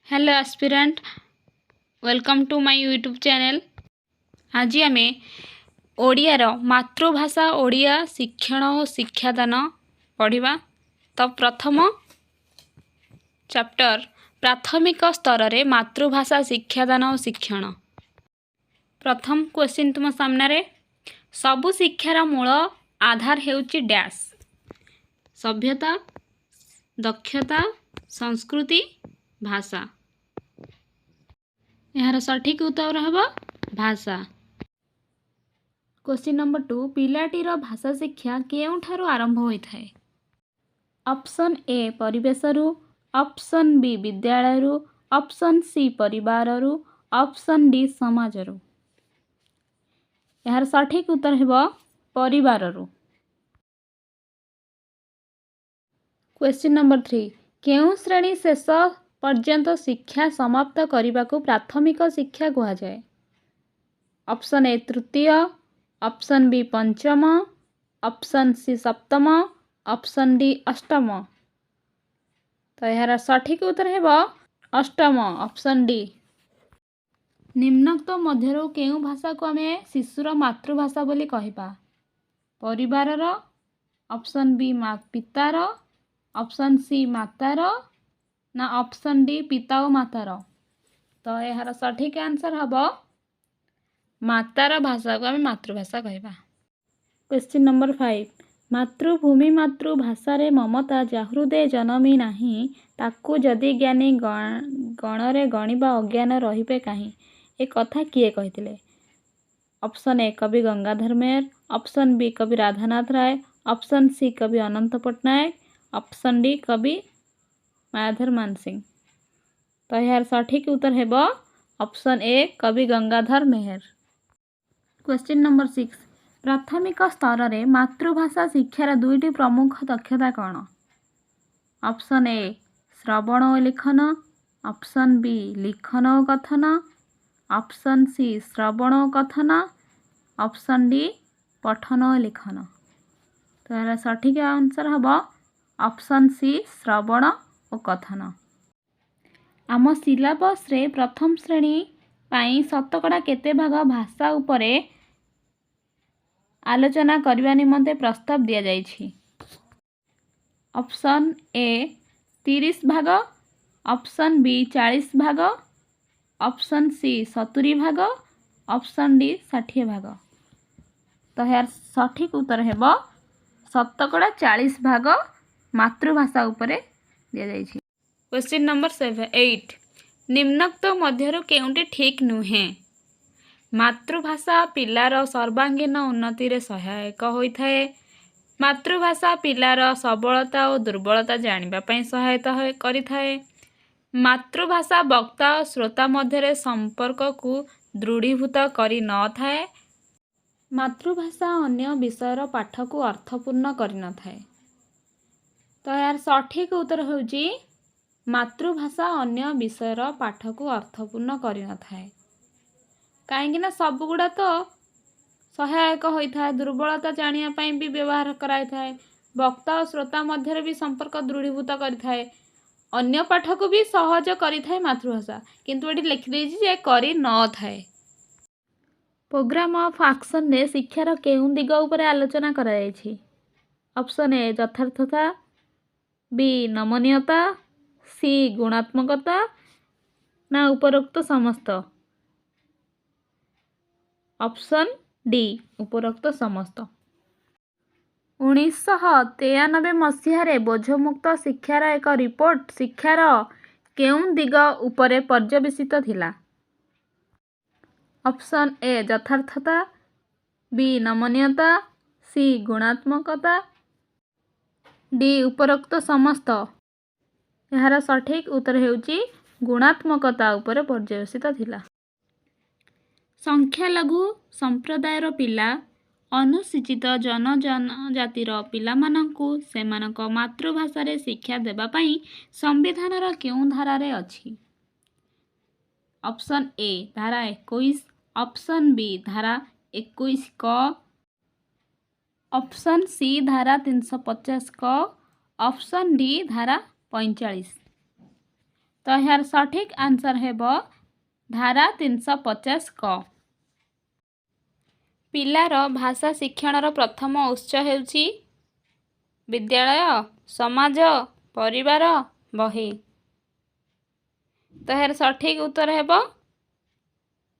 Hello aspirant, welcome to my YouTube channel. आज आम ओडियार मातृभाषा ओडिया शिक्षण और शिक्षादान पढ़ा। तो प्रथम चैप्टर प्राथमिक स्तर रे मातृभाषा शिक्षादान और शिक्षण। प्रथम क्वेश्चन तुम सामने, सबु शिक्षार मूल आधार हेउची डैश? सभ्यता, दक्षता, संस्कृति, भाषा। यार सठिक उत्तर हम भाषा। क्वेश्चन नंबर 2, पिलाटीर भाषा शिक्षा केउठारु आरंभ होइथाय? ऑप्शन ए परिवेशरु, ऑप्शन बी विद्यालयरु, ऑप्शन सी परिवाररु, ऑप्शन डी समाजरु। यार सठिक उत्तर हेबो परिवाररु। क्वेश्चन नंबर 3, केउ श्रेणी शेष पर्यंत शिक्षा समाप्त करने को प्राथमिक शिक्षा कहा जाए? ऑप्शन ए तृतीय, ऑप्शन बी पंचम, ऑप्शन सी सप्तम, ऑप्शन डी अष्टम। तो यार सठिक उत्तर हेबो अष्टम, ऑप्शन डी। निम्नोक्त मध्यरु केउ भाषा को आमे शिशुर मातृभाषा बोली कहिबा? परिवारर, ऑप्शन बी पितार, ऑप्शन सी मातार, ना ऑप्शन डी पिता और मातार। तो यार सठिक आंसर हम मातार भाषा को आम मातृभाषा कहवा। क्वेश्चन नंबर 5, मातृभूमि मातृभाषा रे ममता जाहृदे जनमी नाही ताकू जदि ज्ञानी गणरे गणिबा अज्ञान रहिबे काहे? ए कथा किए कहिथिले? ऑप्शन ए कवि गंगाधर मेहर, ऑप्शन बी कवि राधानाथ राय, ऑप्शन सी कवि अनंत पट्टनायक, ऑप्शन डी कवि मायाधर मानसिंह। तो यार सठिक उत्तर हेबो ऑप्शन ए कवि गंगाधर मेहर। क्वेश्चन नंबर 6, प्राथमिक स्तर रे मातृभाषा शिक्षार दुईटी प्रमुख दक्षता कौन? ऑप्शन ए श्रवण और लिखन, ऑप्शन बी लिखन और कथन, ऑप्शन सी श्रवण और कथन, ऑप्शन डी पठन और लिखन। तो यार सठिक आंसर हम ऑप्शन सी श्रवण और कथन। आम सिलेबस रे प्रथम श्रेणी पाई शतकड़ा केते भाग भाषा उपरे आलोचना करने निमंते प्रस्ताव दिया जाइछि? ऑप्शन ए 30 भाग, ऑप्शन बी 40 भाग, ऑप्शन सी 70 भाग, ऑप्शन डी 60 भाग। तो यार सठिक उत्तर हेबो शतकड़ा 40 भाग मातृभाषा उपरे दिया जाइछि। क्वेश्चन नंबर 8, निम्नोक्त मध्यरु केउंटी ठीक नुहे? मातृभाषा पिलार सर्वांगीन उन्नति रे सहायक होइथाए। मातृभाषा पिलार सबलता और दुर्बलता जानिबा पई सहायता करिथाए। मातृभाषा वक्ता और श्रोता मध्यरे संपर्क को दृढ़ीभूत करि न थाए। मातृभाषा अन्य विषयर पाठ को अर्थपूर्ण करि न थाए। तो यार सठिक उत्तर होउची मातृभाषा अन्य विषयर पाठ को अर्थपूर्ण करि न थाए। कहीं ना सबगुड़ा तो सहायक होता है, दुर्बलता जानिया पई भी व्यवहार कराई थाए। वक्ता और श्रोता मध्य भी संपर्क दृढ़ीभूत करिथाए। अन्य पाठ को भी सहज करिथाए मातृभाषा, किंतु एटी लिखि देछि जे करि न थाए। प्रोग्राम ऑफ एक्शन ने शिक्षार केउं दिग उपरे आलोचना करा जायछि? ऑप्शन ए यथार्थता, बी नमनीयता, सी गुणात्मकता, ना उपरोक्त समस्त। ऑप्शन डी उपरोक्त समस्त। 1993 मसीह बोझमुक्त शिक्षार एक रिपोर्ट शिक्षार केउं दिग उपरे पर्यवेसित थिला? ऑप्शन ए यथार्थता, बी नमनीयता, सी गुणात्मकता, डी उपरोक्त समस्त। यार सठिक उत्तर हेउची गुणात्मकता उपरे पर्यवेसित थिला। संख्यालघु संप्रदायर पिला अनुसूचित जनजातिर पिलामानंकु सेमानक मातृभाषा रे शिक्षा देबा पई संविधानर केउं धारा रे अछि? ऑप्शन ए धारा 21, ऑप्शन बी धारा 21 क, ऑप्शन सी धारा 350 क, ऑप्शन डी धारा 45। तो यार सठिक आंसर हेब धारा 350 क। पिलार भाषा शिक्षणर प्रथम उत्स हेउछि विद्यालय, समाज, परिवार, बही। तो यार सठिक उत्तर हेब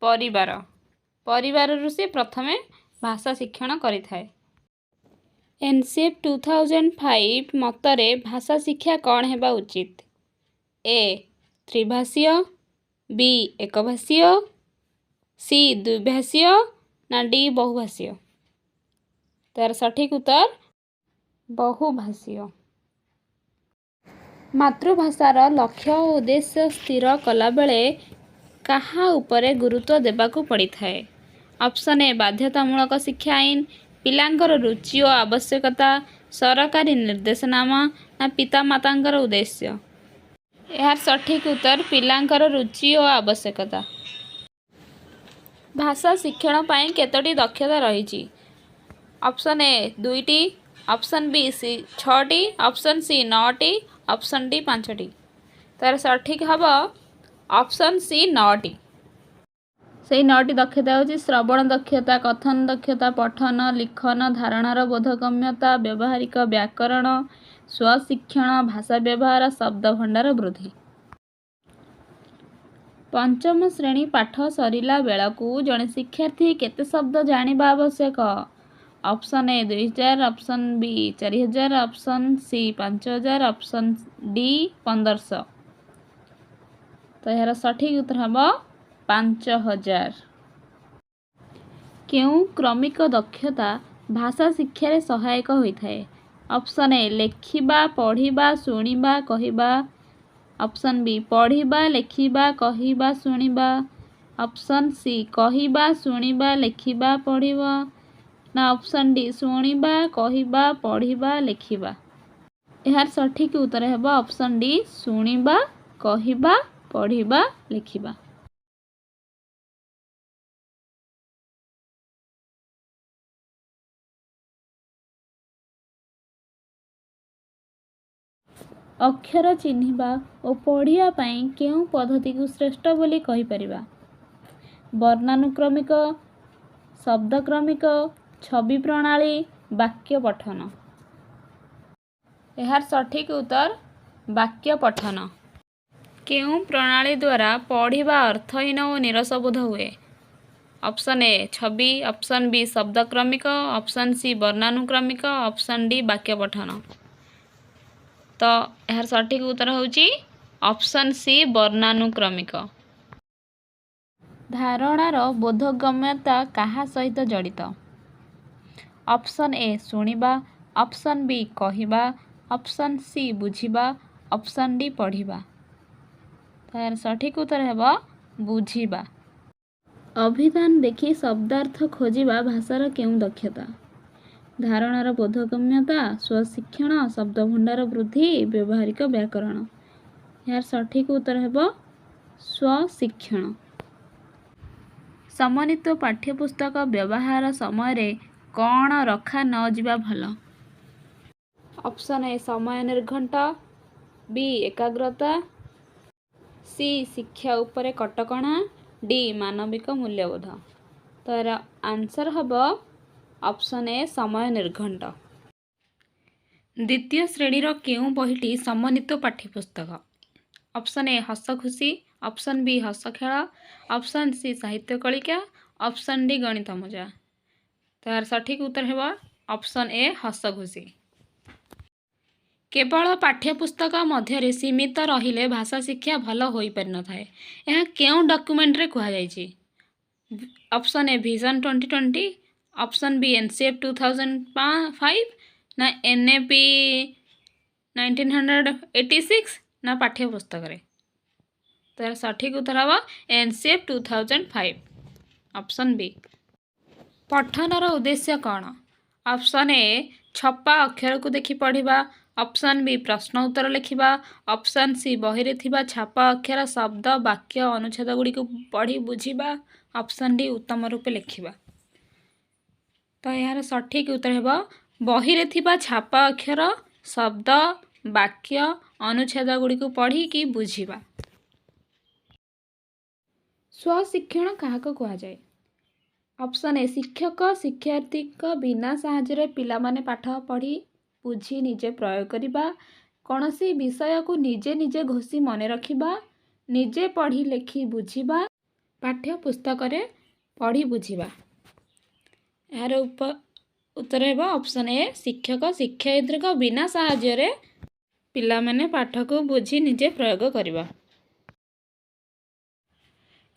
परिवार। परिवार से प्रथमे भाषा शिक्षण करिथाए। एनसीएफ 2005 मतरे भाषा शिक्षा कौन हेबा उचित? ए त्रिभाषीय, बी एकभाषीय, सी द्विभाषीय ना डी बहुभाषीय। तार सठिक उत्तर बहुभाषीय। मातृभाषार लक्ष्य और उद्देश्य स्थिर कला बेले कहा उपरे गुरुत्व देबाकू पड़ी थाए? ऑप्शन ए बाध्यतामूलक शिक्षा आईन, पिलांकर रुचि और आवश्यकता, सरकारी निर्देशनामा ना पितामातांकर उद्देश्य। यार सठिक उत्तर पिलांकर रुचि और आवश्यकता। भाषा शिक्षण पाई केतोटी दक्षता रही? ऑप्शन ए 2टी, ऑप्शन बी 6टी, ऑप्शन सी 9टी, ऑप्शन डी 5टी। तार सठिक हम ऑप्शन सी 9टी। से 9टी दक्षता होची श्रवण दक्षता, कथन दक्षता, पठन लिखन, धारणार बोधगम्यता, व्यावहारिक व्याकरण, स्वशिक्षण, भाषा व्यवहार, शब्द भंडार वृद्धि। पंचम श्रेणी पाठ सरिला बेलकू जड़े शिक्षार्थी केते शब्द जानिबा आवश्यक? Option A 2000, option B 4000, option C 5000, option D 1500। तो यार सठिक उत्तर हम 5000। क्यों क्रमिक दक्षता भाषा शिक्षार सहायक होता है? ऑप्शन ए लेखिबा, पढ़िबा, शुणिबा, कहिबा, ऑप्शन बी पढ़िबा, लेखिबा, कहिबा, शुणिबा, ऑप्शन सी कहिबा, शुणिबा, लेखिबा, पढ़िबा ना ऑप्शन डी शुणिबा, कहिबा, पढ़िबा, लेखिबा। यार सठिक उत्तर है ऑप्शन डी शुणिबा, कहिबा, पढ़िबा, लेखिबा। अक्षर चिन्हिबा और पढ़िया पाई केउं पद्धति को श्रेष्ठ बोली कहि परिबा? वर्णानुक्रमिक, शब्दक्रमिक, छवि प्रणाली, वाक्य पठन। यार सठिक उत्तर वाक्य पठन। केउं प्रणाली द्वारा पढ़िबा अर्थहीन और निरसबोध हुए? ऑप्शन ए छवि, ऑप्शन बी शब्दक्रमिक, ऑप्शन सी वर्णानुक्रमिक, ऑप्शन डी वाक्य पठन। तो यार सठिक उत्तर होची ऑप्शन सी वर्णानुक्रमिक। धारणार बोधगम्यता कहा सहित जड़ित? ऑप्शन ए शुणिबा, ऑप्शन बी कहिबा, ऑप्शन सी बुझिबा, ऑप्शन डी पढ़िबा। तो यार सठिक उत्तर है बुझिबा। अभिधान देखि शब्दार्थ खोजिबा भाषार केउं दक्षता? धारणार बोधगम्यता, स्वशिक्षण, शब्द भंडार वृद्धि, व्यावहारिक व्याकरण। यार सठिक उत्तर है स्वशिक्षण। समन्वित पाठ्यपुस्तक व्यवहार समय कौन रखा न जिबा भल? ऑप्शन ए समय निर्घंट, बी एकाग्रता, सी शिक्षा उपरे कटकणा, डी मानविक मूल्यबोध। तो यार आंसर हम ऑप्शन ए समय निर्घंट। द्वितीय श्रेणीर केउं बहिटी समन्वित पाठ्यपुस्तक? ऑप्शन ए हस खुशी, ऑप्शन बी हस खेल, ऑप्शन सी साहित्य कलिका, ऑप्शन डी गणित मजा। तो यार सठिक उत्तर है ऑप्शन ए हस खुशी। केवल पाठ्यपुस्तक मध्य सीमित रहिले भाषा शिक्षा भल हो पारि न थाए। यह केउं डॉक्यूमेंट रे कहा जायछि? Option A vision 2020, option B NCF 2005 ना एनएपी 1986 ना पाठ्यपुस्तक रे। तो यार सठिक उत्तर हम एनसीएफ 2005 ऑप्शन बी। पठनर उद्देश्य कौन? ऑप्शन ए छपा अक्षर को देखि पढ़िबा, ऑप्शन बी प्रश्न उत्तर लिखिबा, ऑप्शन सी बही रे थिबा छापा अक्षर शब्द वाक्य अनुच्छेद गुड़ी को पढ़ी बुझिबा, ऑप्शन डी उत्तम रूपे लिखिबा। तो यार सठिक उत्तर है बही रे थिबा छापा अक्षर शब्द वाक्य अनुच्छेद गुड़ी को पढ़ी कि बुझिबा। स्वशिक्षण क्या कहुए? ऑप्शन ए शिक्षक शिक्षार्थी बिना साहाय्य पिला माने पाठ पढ़ी बुझी निजे प्रयोग करवा, कौन सी विषय को निजे निजे घोषी मन रखा, निजे पढ़ी लेखि बुझा, पाठ्य पुस्तक पढ़ी बुझा। यार उत्तर है ऑप्शन ए शिक्षक शिक्षयित्री बिना साहाय्य पिला माने पाठ को बुझी निजे प्रयोग करवा।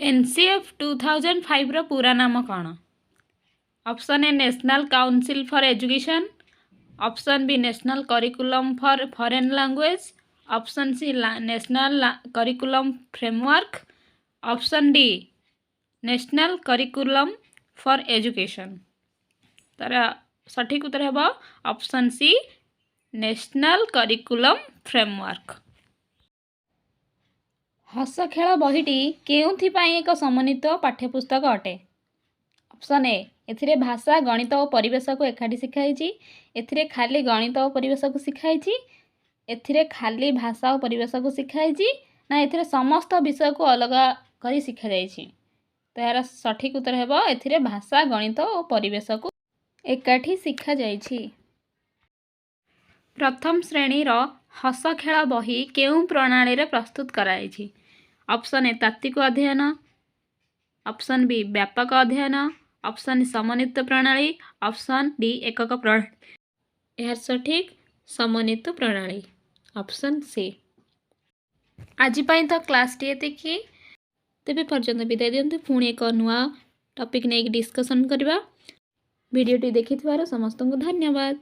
एनसीएफ 2005 रो पूरा नाम कौन? Option A national council for education, option B national curriculum for foreign language, option C national curriculum framework, option D national curriculum for education. तार सठिक उत्तर है option C national curriculum framework. हस खेल बहीटी केउंथिपाई एक समन्वित पाठ्यपुस्तक अटे? ऑप्शन ए एथिरे भाषा गणित और परिवेश को एकाठी शिखाई, एथिरे खाली गणित और परिवेश को शिखाई, एथिरे खाली भाषा और परिवेश को शिखाई ना एथिरे समस्त विषय को अलग करी शिखा जाइछि। तो यार सठिक उत्तर है एथिरे भाषा गणित और परिवेश को एकाठी शिखा जाइछि। प्रथम श्रेणी रो हस खेल बही केउं प्रणाली रे प्रस्तुत कराइछि? ऑप्शन ए तात्विक अध्ययन, ऑप्शन बी व्यापक अध्ययन, ऑप्शन समन्वित प्रणाली, ऑप्शन डी एकक प्रणाली। यार सठिक समन्वित प्रणाली ऑप्शन सी। आज तो क्लास टी एतिकी, तेबे पर्यंत विदाय दियंतु। पुणी एक नुआ टॉपिक नहीं डिस्कशन करवा। वीडियोटी देखि समस्त को धन्यवाद।